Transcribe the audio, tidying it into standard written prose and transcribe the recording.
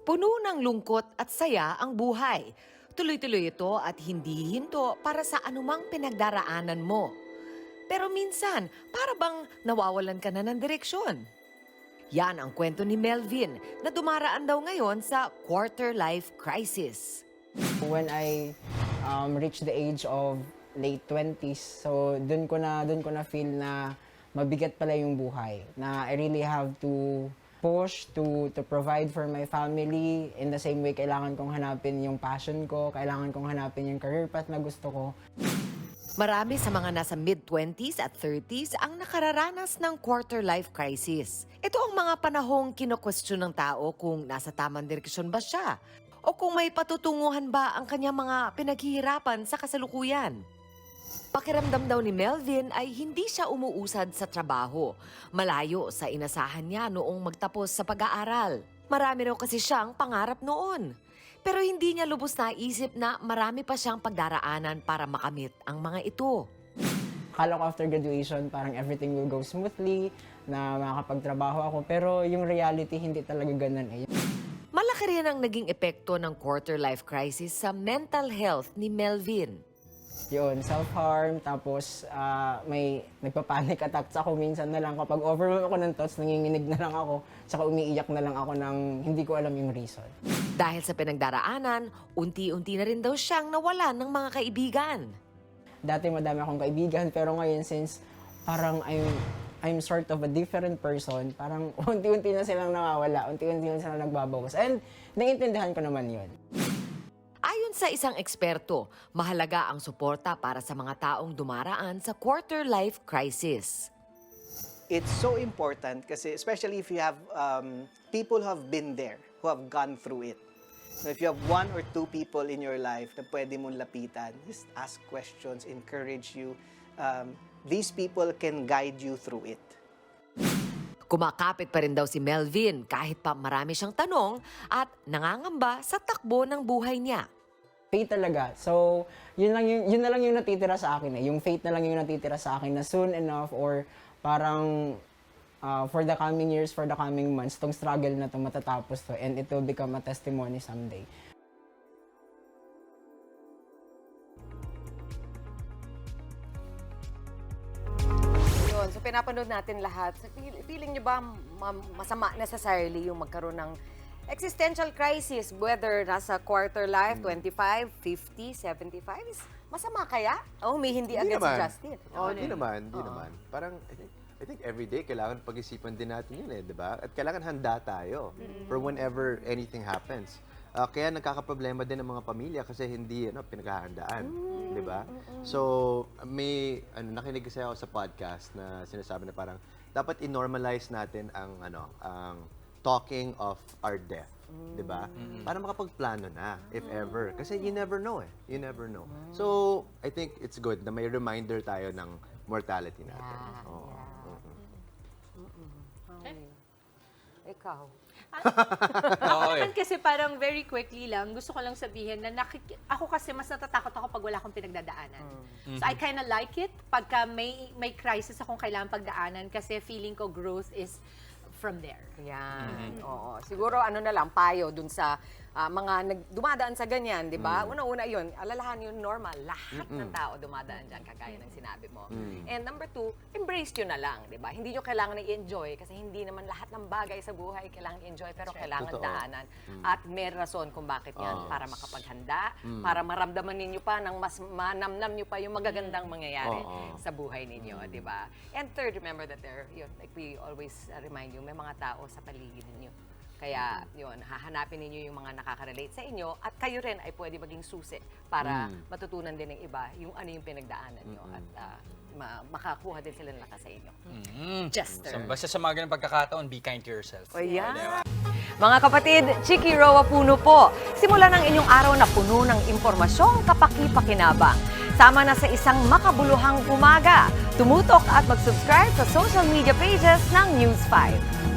Puno ng lungkot at saya ang buhay. Tuloy-tuloy ito at hindi hinto para sa anumang pinagdaraanan mo. Pero minsan, para bang nawawalan ka na ng direksyon. Yan ang kwento ni Melvin na dumaraan daw ngayon sa quarter-life crisis. When I reached the age of late 20s, so dun ko na feel na mabigat pala yung buhay. Na I really have to push to provide for my family. In the same way, kailangan kong hanapin yung passion ko, kailangan kong hanapin yung career path na gusto ko. Marami sa mga nasa mid-20s at 30s ang nakararanas ng quarter-life crisis. Ito ang mga panahong kino-question ng tao kung nasa tamang direksyon ba siya o kung may patutunguhan ba ang kanyang mga pinaghihirapan sa kasalukuyan. Pakiramdam daw ni Melvin ay hindi siya umuusad sa trabaho. Malayo sa inasahan niya noong magtapos sa pag-aaral. Marami raw kasi siyang pangarap noon. Pero hindi niya lubos naisip na marami pa siyang pagdaraanan para makamit ang mga ito. Akala ko after graduation, parang everything will go smoothly, na makakapagtrabaho ako. Pero yung reality, hindi talaga ganun eh. Malaki rin ang naging epekto ng quarter-life crisis sa mental health ni Melvin. Yun, self-harm, tapos may nagpa-panic attacks ako minsan na lang. Kapag overwhelmed ako ng thoughts, nanginginig na lang ako, saka umiiyak na lang ako ng hindi ko alam yung reason. Dahil sa pinagdaraanan, unti-unti na rin daw siyang nawalan ng mga kaibigan. Dati madami akong kaibigan, pero ngayon since parang I'm sort of a different person, parang unti-unti na silang nawawala, unti-unti na silang nagbabawas. And naiintindihan ko naman yun. Ayon sa isang eksperto, mahalaga ang suporta para sa mga taong dumaraan sa quarter-life crisis. It's so important kasi especially if you have people who have been there, who have gone through it. So if you have one or two people in your life na pwede mong lapitan, just ask questions, encourage you. These people can guide you through it. Kumakapit pa rin daw si Melvin kahit pa marami siyang tanong at nangangamba sa takbo ng buhay niya. Faith talaga. So, yun na lang yung natitira sa akin eh. Yung faith na lang yung natitira sa akin na soon enough or parang for the coming years, for the coming months, tong struggle na to matatapos to and it will become a testimony someday. So pinapanood natin lahat. Feeling niyo ba masama necessarily yung magkaroon ng existential crisis, whether nasa quarter life, 25, 50, 75? Is masama kaya? O humihindi agad si Justin? Hindi naman. Parang, I think every day kailangan pag-isipan din natin yun di ba? At kailangan handa tayo for whenever anything happens. Kaya nagkakaproblema din ng mga pamilya kasi hindi pinaghahandaan, di ba? So, may nakinig kasi ako sa podcast na sinasabi na parang dapat i-normalize natin ang talking of our death, di ba? Para makapagplano na if ever. Kasi you never know eh. You never know. So, I think it's good na may reminder tayo ng mortality natin. Ikaw? Naman kasi parang very quickly lang, gusto ko lang sabihin na ako kasi mas natatakot ako pag wala akong pinagdadaanan. So I kind of like it pagka may crisis akong kailangan pagdaanan kasi feeling ko growth is from there. Yan. Oo. Siguro na lang, payo dun sa mga dumadaan sa ganyan, di ba? Una-una yun, alalahan yun normal. Lahat ng tao dumadaan dyan, kagaya ng sinabi mo. And number two, embrace nyo na lang, di ba? Hindi nyo kailangan i-enjoy kasi hindi naman lahat ng bagay sa buhay kailangan i-enjoy pero kailangan daanan. At may rason kung bakit yan, para makapaghanda, para maramdaman ninyo pa ng mas manamnam nyo pa yung magagandang mangyayari sa buhay ninyo, di ba? And third, remember that like we always remind you, may mga tao sa paligid ninyo. Kaya yun, hahanapin ninyo yung mga nakaka-relate sa inyo at kayo rin ay pwede maging susi para matutunan din ng iba yung ano yung pinagdaanan nyo at makakuha din sila ng lakas sa inyo. Jester. So, basta sa mga ganang pagkakataon, be kind to yourself. O yan. Mga kapatid, Chiki Roa Puno po. Simulan ang inyong araw na puno ng impormasyong kapaki-pakinabang. Sama na sa isang makabuluhang umaga. Tumutok at mag-subscribe sa social media pages ng News 5.